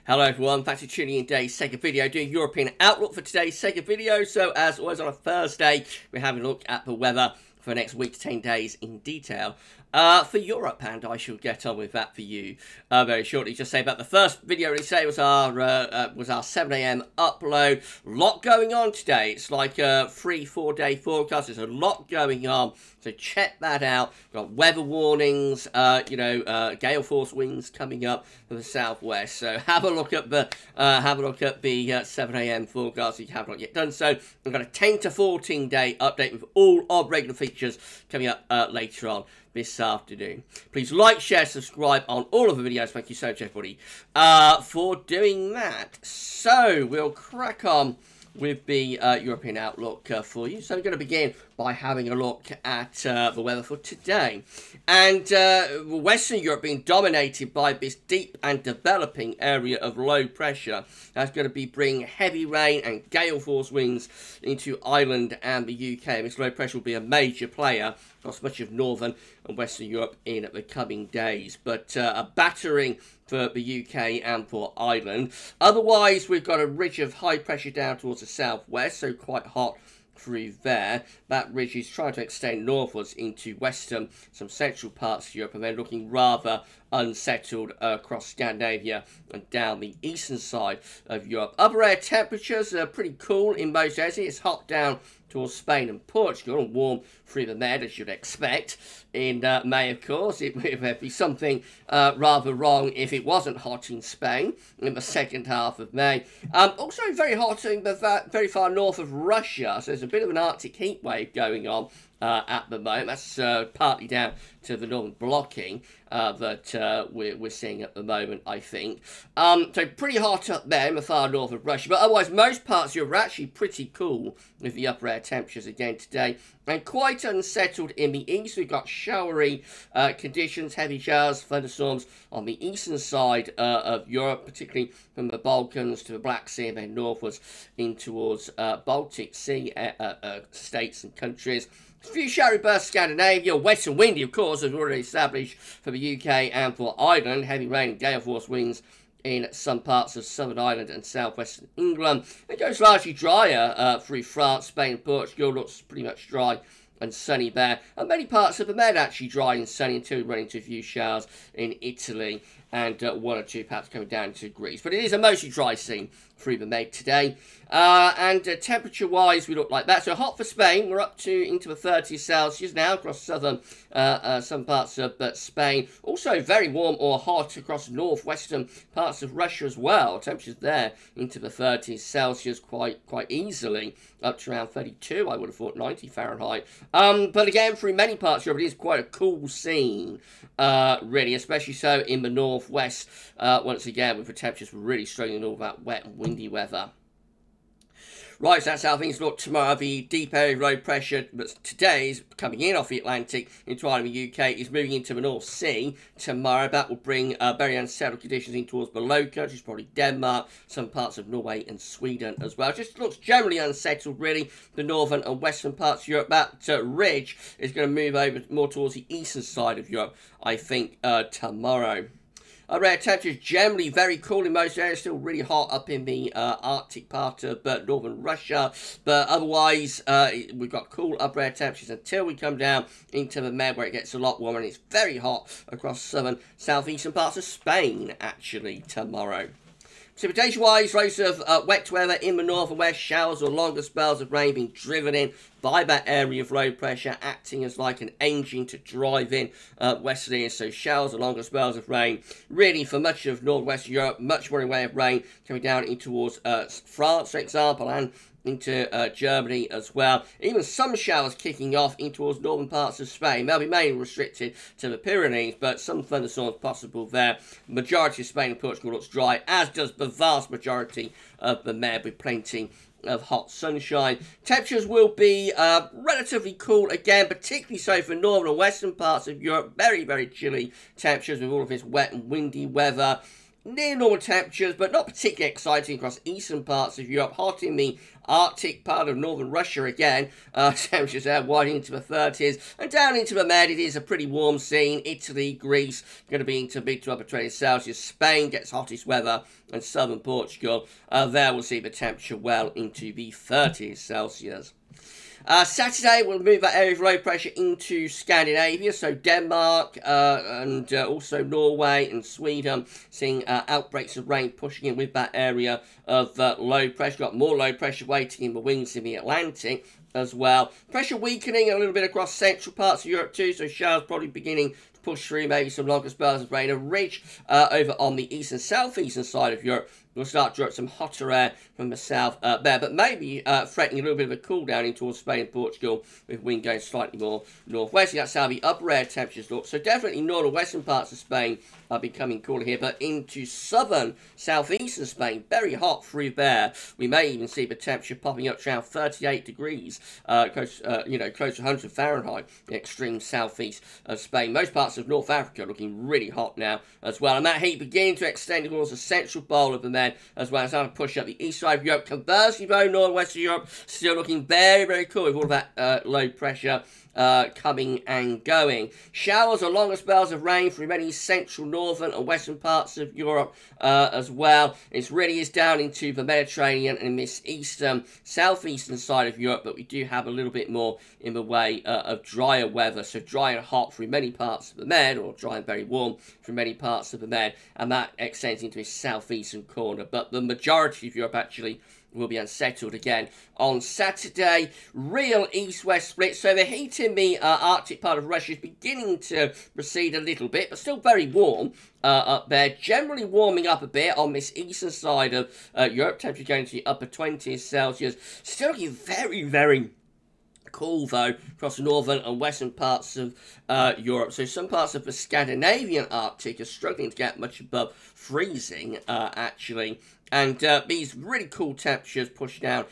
Hello everyone, thanks for tuning in today's second video, doing European outlook for today's second video. So as always on a Thursday, we're having a look at the weather for the next week to 10 days in detail for Europe, and I shall get on with that for you very shortly. Just say about the first video today was our 7 AM upload. A lot going on today. It's like a 3-4 day forecast. There's a lot going on, so check that out. We've got weather warnings, gale force winds coming up from the southwest. So have a look at the 7 AM forecast if you have not yet done so. We've got a 10 to 14 day update with all of regular features coming up later on this afternoon. Please like, share, subscribe on all of the videos. Thank you so much, everybody, for doing that. So we'll crack on with the European outlook for you. So we're going to begin by having a look at the weather for today. And Western Europe being dominated by this deep and developing area of low pressure. That's going to be bringing heavy rain and gale force winds into Ireland and the UK. This low pressure will be a major player across much of Northern and Western Europe in the coming days. But a battering for the UK and for Ireland. Otherwise, we've got a ridge of high pressure down towards the southwest, so quite hot through there. That ridge is trying to extend northwards into western, some central parts of Europe, and then looking rather unsettled across Scandinavia and down the eastern side of Europe. Upper air temperatures are pretty cool in most areas. It's hot down towards Spain and Portugal and warm through the Med, as you'd expect. In May, of course, it would be something rather wrong if it wasn't hot in Spain in the second half of May. Also very hot in the very far north of Russia, so there's a bit of an Arctic heat wave going on at the moment. That's partly down to the northern blocking that we're seeing at the moment, I think. So pretty hot up there in the far north of Russia, but otherwise most parts of Europe are actually pretty cool with the upper air temperatures again today, and quite unsettled in the east. We've got showery conditions, heavy showers, thunderstorms on the eastern side of Europe, particularly from the Balkans to the Black Sea and then northwards in towards Baltic Sea states and countries. A few showery bursts Scandinavia, wet and windy, of course, as already established for the UK and for Ireland. Heavy rain and gale force winds in some parts of southern Ireland and southwestern England. It goes largely drier through France, Spain and Portugal. Looks pretty much dry and sunny there. And many parts of the Med actually dry and sunny until we run into a few showers in Italy and one or two perhaps coming down to Greece. But it is a mostly dry scene through the Med today. And temperature-wise, we look like that. So hot for Spain. We're up to into the 30s Celsius now across southern some parts of Spain. Also very warm or hot across northwestern parts of Russia as well. Temperatures there into the 30s Celsius quite easily, up to around 32. I would have thought 90 Fahrenheit. But again, through many parts of Europe, it is quite a cool scene, really, especially so in the northwest. Once again, with the temperatures really struggling all that wet and windy weather. Right, so that's how things look tomorrow. The deep area of low pressure that today is coming in off the Atlantic into Ireland, the UK, is moving into the North Sea tomorrow. That will bring very unsettled conditions in towards the Low Countries, probably Denmark, some parts of Norway and Sweden as well. Just looks generally unsettled, really, the northern and western parts of Europe. That ridge is going to move over more towards the eastern side of Europe, I think, tomorrow. Our air temperatures generally very cool in most areas, still really hot up in the Arctic part of northern Russia, but otherwise we've got cool upper air temperatures until we come down into the Med, where it gets a lot warmer, and it's very hot across southern, southeastern parts of Spain actually tomorrow. Precipitation-wise, loads of wet weather in the north and west, showers or longer spells of rain being driven in by that area of low pressure, acting as like an engine to drive in westerly. So showers or longer spells of rain, really for much of northwestern Europe, much more in way of rain coming down in towards France, for example, and into Germany as well. Even some showers kicking off in towards northern parts of Spain. They'll be mainly restricted to the Pyrenees, but some thunderstorms possible there. The majority of Spain and Portugal looks dry, as does the vast majority of the Med, with plenty of hot sunshine. Temperatures will be relatively cool again, particularly so for northern and western parts of Europe. Very, very chilly temperatures with all of this wet and windy weather. near normal temperatures, but not particularly exciting across eastern parts of Europe. Hot in the Arctic part of northern Russia again. Temperatures there wide into the 30s. And down into the Med, it is a pretty warm scene. Italy, Greece, going to be into mid to upper 20s Celsius. Spain gets hottest weather. And southern Portugal, there we'll see the temperature well into the 30s Celsius. Saturday, we'll move that area of low pressure into Scandinavia, so Denmark and also Norway and Sweden, seeing outbreaks of rain pushing in with that area of low pressure. Got more low pressure waiting in the wings in the Atlantic as well. Pressure weakening a little bit across central parts of Europe too, so showers probably beginning to push through, maybe some longer spells of rain. A ridge over on the east and southeastern side of Europe will start to drop some hotter air from the south there, but maybe threatening a little bit of a cool down in towards Spain and Portugal, with wind going slightly more northwest. That's how the upper air temperatures look. So definitely northwestern parts of Spain are becoming cooler here, but into southern, southeastern Spain, very hot through there. We may even see the temperature popping up to around 38 degrees, close to 100 Fahrenheit, the extreme southeast of Spain. Most parts of North Africa are looking really hot now as well, and that heat beginning to extend towards the central bowl of the Med, as well as starting to push up the east side of Europe. Conversely, though, northwestern Europe still looking very, very cool with all of that low pressure coming and going. Showers or longer spells of rain through many central, northern and western parts of Europe as well. It really is down into the Mediterranean and this eastern, southeastern side of Europe, but we do have a little bit more in the way of drier weather. So dry and hot through many parts of the Med, or dry and very warm through many parts of the Med, and that extends into its southeastern corner. But the majority of Europe actually will be unsettled again on Saturday. Real east-west split, so the heat in the Arctic part of Russia is beginning to recede a little bit, but still very warm up there. Generally warming up a bit on this eastern side of Europe. Temperature going to the upper 20s Celsius. Still looking very, very cool though across northern and western parts of Europe. So some parts of the Scandinavian Arctic are struggling to get much above freezing actually. And these really cool temperatures push down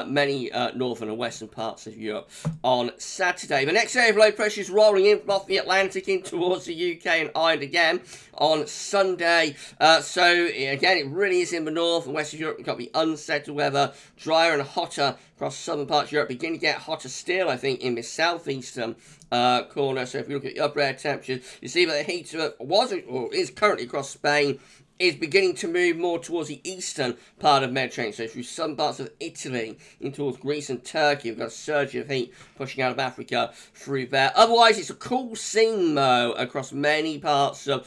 many northern and western parts of Europe on Saturday. The next area of low pressure is rolling in from off the Atlantic in towards the UK and Ireland again on Sunday. So again, it really is in the north and west of Europe. We've got the unsettled weather, drier and hotter across southern parts of Europe. Beginning to get hotter still, I think, in the southeastern corner. So if you look at the upper air temperatures, you see that the heat is currently across Spain, is beginning to move more towards the eastern part of Mediterranean, so through some parts of Italy, in towards Greece and Turkey. We've got a surge of heat pushing out of Africa through there. Otherwise, it's a cool scene, though, across many parts of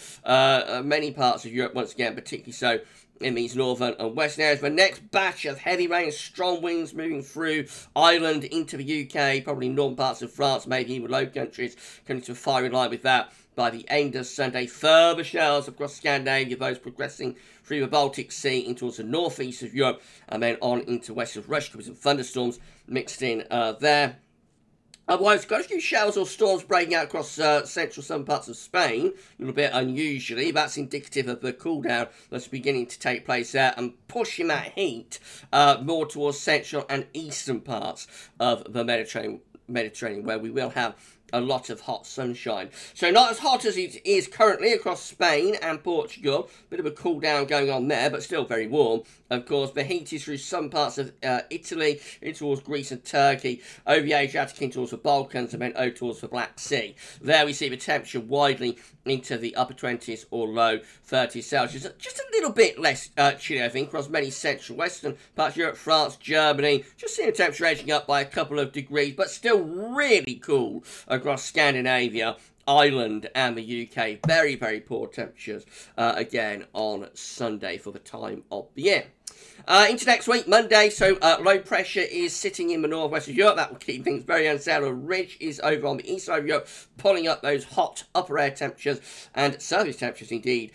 Europe, once again, particularly so in these northern and western areas. The next batch of heavy rain and strong winds moving through Ireland into the UK, probably northern parts of France, maybe even Low Countries, coming to a firing line with that by the end of Sunday. Further showers across Scandinavia, those progressing through the Baltic Sea into towards the northeast of Europe, and then on into west of Russia, with some thunderstorms mixed in there. Otherwise, got a few showers or storms breaking out across central southern parts of Spain, a little bit unusually. That's indicative of the cool down that's beginning to take place there and pushing that heat more towards central and eastern parts of the Mediterranean, where we will have a lot of hot sunshine. So not as hot as it is currently across Spain and Portugal. Bit of a cool down going on there, but still very warm. Of course, the heat is through some parts of Italy, in towards Greece and Turkey, over the Adriatic in towards the Balkans, and then over towards the Black Sea. There we see the temperature widening into the upper 20s or low 30s Celsius. Just a little bit less chilly, I think, across many central western parts of Europe, France, Germany. Just seeing the temperature edging up by a couple of degrees, but still really cool across Scandinavia, Ireland and the UK. Very, very poor temperatures again on Sunday for the time of the year. Into next week, Monday, so low pressure is sitting in the northwest of Europe. That will keep things very unsettled. A ridge is over on the east side of Europe, pulling up those hot upper air temperatures and surface temperatures, indeed,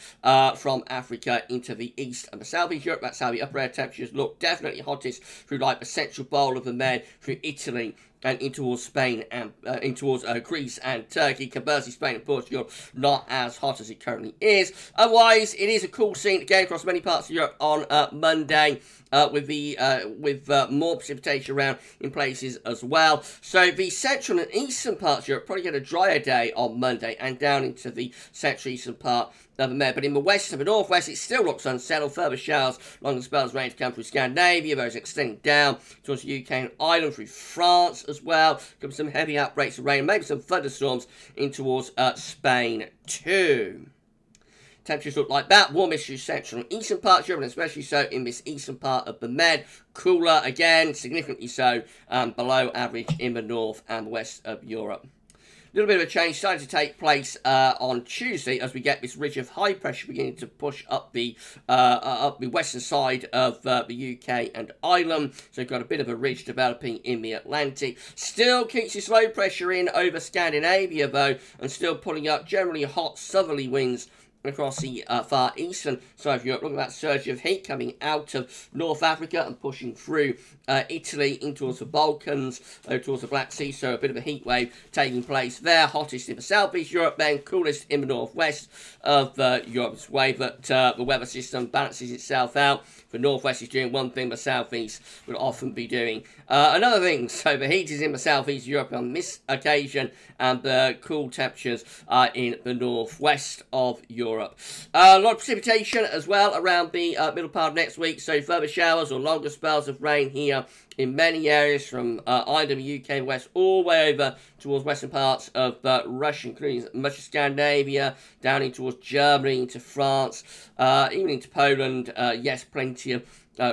from Africa into the east and the southeast Europe. That's how the upper air temperatures look. Definitely hottest through like the central bowl of the Med, through Italy, and in towards Spain and in towards Greece and Turkey. Conversely, Spain and Portugal not as hot as it currently is. Otherwise, it is a cool scene again across many parts of Europe on Monday. Monday. With more precipitation around in places as well. So the central and eastern parts of Europe probably get a drier day on Monday and down into the central eastern part of the Med. But in the west and the northwest, it still looks unsettled. Further showers, longer spells of rain to come through Scandinavia. Those extending down towards the UK and Ireland, through France as well. Could be some heavy outbreaks of rain and maybe some thunderstorms in towards Spain too. Temperatures look like that. Warmest through central and eastern parts of Europe, and especially so in this eastern part of the Med. Cooler again, significantly so, below average in the north and west of Europe. A little bit of a change starting to take place on Tuesday as we get this ridge of high pressure beginning to push up the western side of the UK and Ireland. So we've got a bit of a ridge developing in the Atlantic. Still keeps this low pressure in over Scandinavia though, and still pulling up generally hot southerly winds across the far eastern side of Europe. Look at that surge of heat coming out of North Africa and pushing through Italy in towards the Balkans, towards the Black Sea. So a bit of a heat wave taking place there. Hottest in the southeast Europe, then coolest in the northwest of Europe. This way that the weather system balances itself out. The northwest is doing one thing, the southeast will often be doing another thing. So the heat is in the southeast Europe on this occasion, and the cool temperatures are in the northwest of Europe. A lot of precipitation as well around the middle part of next week. So further showers or longer spells of rain here in many areas from Ireland, the UK west, all the way over towards western parts of Russia, including much of Scandinavia, down in towards Germany, into France, even into Poland. Yes, plenty of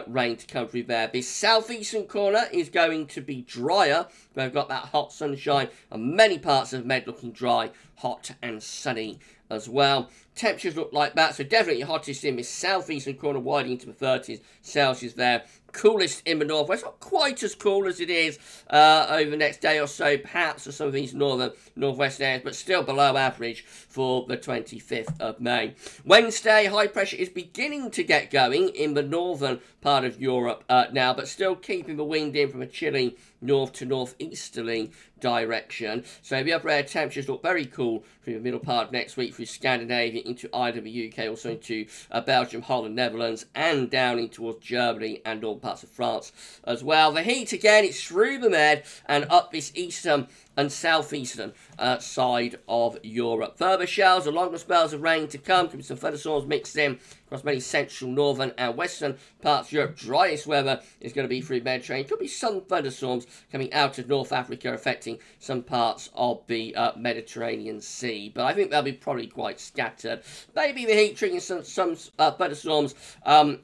rain to come through there. This southeastern corner is going to be drier. We've got that hot sunshine, and many parts of Med looking dry, hot and sunny as well. Temperatures look like that, so definitely hottest in this southeastern corner, widening into the 30s Celsius there. Coolest in the northwest, not quite as cool as it is over the next day or so, perhaps for some of these northwest areas, but still below average for the 25th of May. Wednesday, high pressure is beginning to get going in the northern part of Europe now, but still keeping the wind in from a chilly north to northeasterly direction. So the upper air temperatures look very cool through the middle part of next week, through Scandinavia into Ireland, the UK, also into Belgium, Holland, Netherlands, and down in towards Germany and all parts of France as well. The heat again, it's through the Med and up this eastern and southeastern side of Europe. Further showers or longer spells of rain to come. Could be some thunderstorms mixed in across many central, northern and western parts of Europe. Driest weather is going to be through the Mediterranean. Could be some thunderstorms coming out of North Africa affecting some parts of the Mediterranean Sea. But I think they'll be probably quite scattered. Maybe the heat triggering some thunderstorms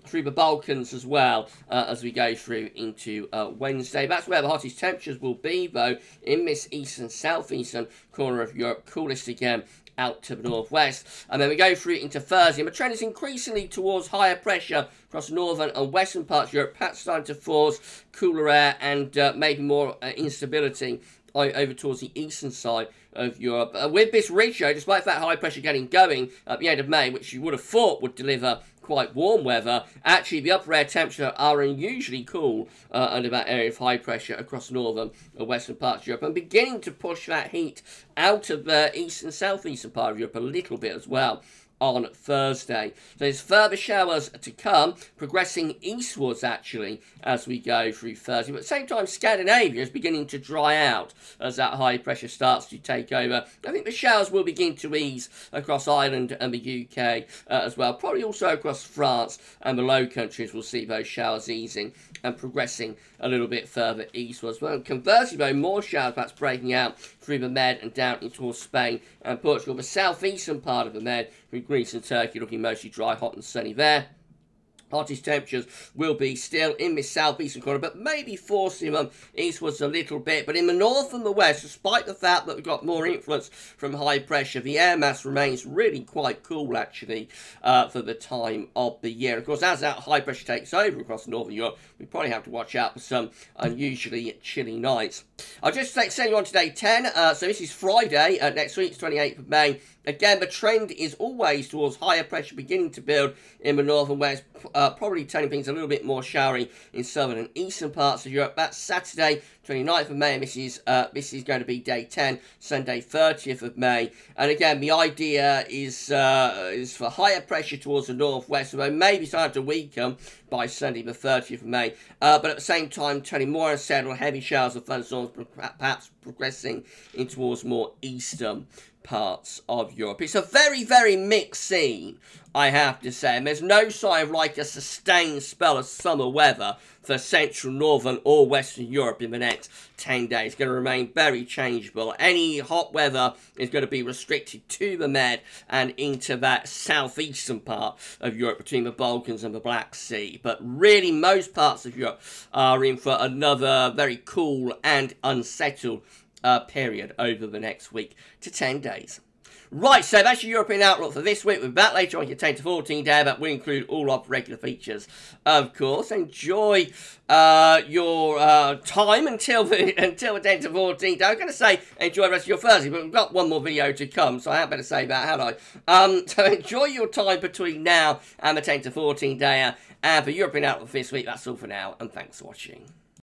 through the Balkans as well as we go through into Wednesday. That's where the hottest temperatures will be, though, in this eastern, southeastern corner of Europe. Coolest again out to the northwest, and then we go through into Thursday, and the trend is increasingly towards higher pressure across northern and western parts of Europe, perhaps starting to force cooler air and maybe more instability over towards the eastern side of Europe. With this ridge, despite that high pressure getting going at the end of May, which you would have thought would deliver quite warm weather, actually the upper air temperature are unusually cool under that area of high pressure across northern and western parts of Europe, and beginning to push that heat out of the eastern southeastern part of Europe a little bit as well on Thursday. So there's further showers to come, progressing eastwards actually as we go through Thursday. But at the same time, Scandinavia is beginning to dry out as that high pressure starts to take over. I think the showers will begin to ease across Ireland and the UK as well. Probably also across France and the Low Countries will see those showers easing and progressing a little bit further eastwards. Well, conversely though, more showers perhaps breaking out through the Med and down in towards Spain and Portugal. The southeastern part of the Med, through Greece and Turkey, looking mostly dry, hot and sunny there. Hottest temperatures will be still in this southeastern corner, but maybe forcing them eastwards a little bit. But in the north and the west, despite the fact that we've got more influence from high pressure, the air mass remains really quite cool, actually, for the time of the year. Of course, as that high pressure takes over across northern Europe, we probably have to watch out for some unusually chilly nights. I'll just send you on to day 10. So this is Friday, next week, 28th of May. Again, the trend is always towards higher pressure beginning to build in the north and west, probably turning things a little bit more showery in southern and eastern parts of Europe. That's Saturday, 29th of May, and this is going to be day 10, Sunday, 30th of May. And again, the idea is for higher pressure towards the northwest, so they may be starting to weaken by Sunday, the 30th of May. But at the same time, turning more unsettled, heavy showers of thunderstorms, perhaps progressing in towards more eastern parts of Europe. It's a very, very mixed scene, I have to say, and there's no sign of like a sustained spell of summer weather for central, northern or western Europe in the next 10 days. It's going to remain very changeable. Any hot weather is going to be restricted to the Med and into that southeastern part of Europe between the Balkans and the Black Sea. But really, most parts of Europe are in for another very cool and unsettled period over the next week to 10 days. Right, so that's your European outlook for this week. We'll be back later on your 10 to 14 day. That will include all of regular features, of course. Enjoy your time until the 10 to 14 day. I was going to say enjoy the rest of your Thursday, but we've got one more video to come, so I had better say that, had I? So enjoy your time between now and the 10 to 14 day. And for European outlook for this week, that's all for now, and thanks for watching.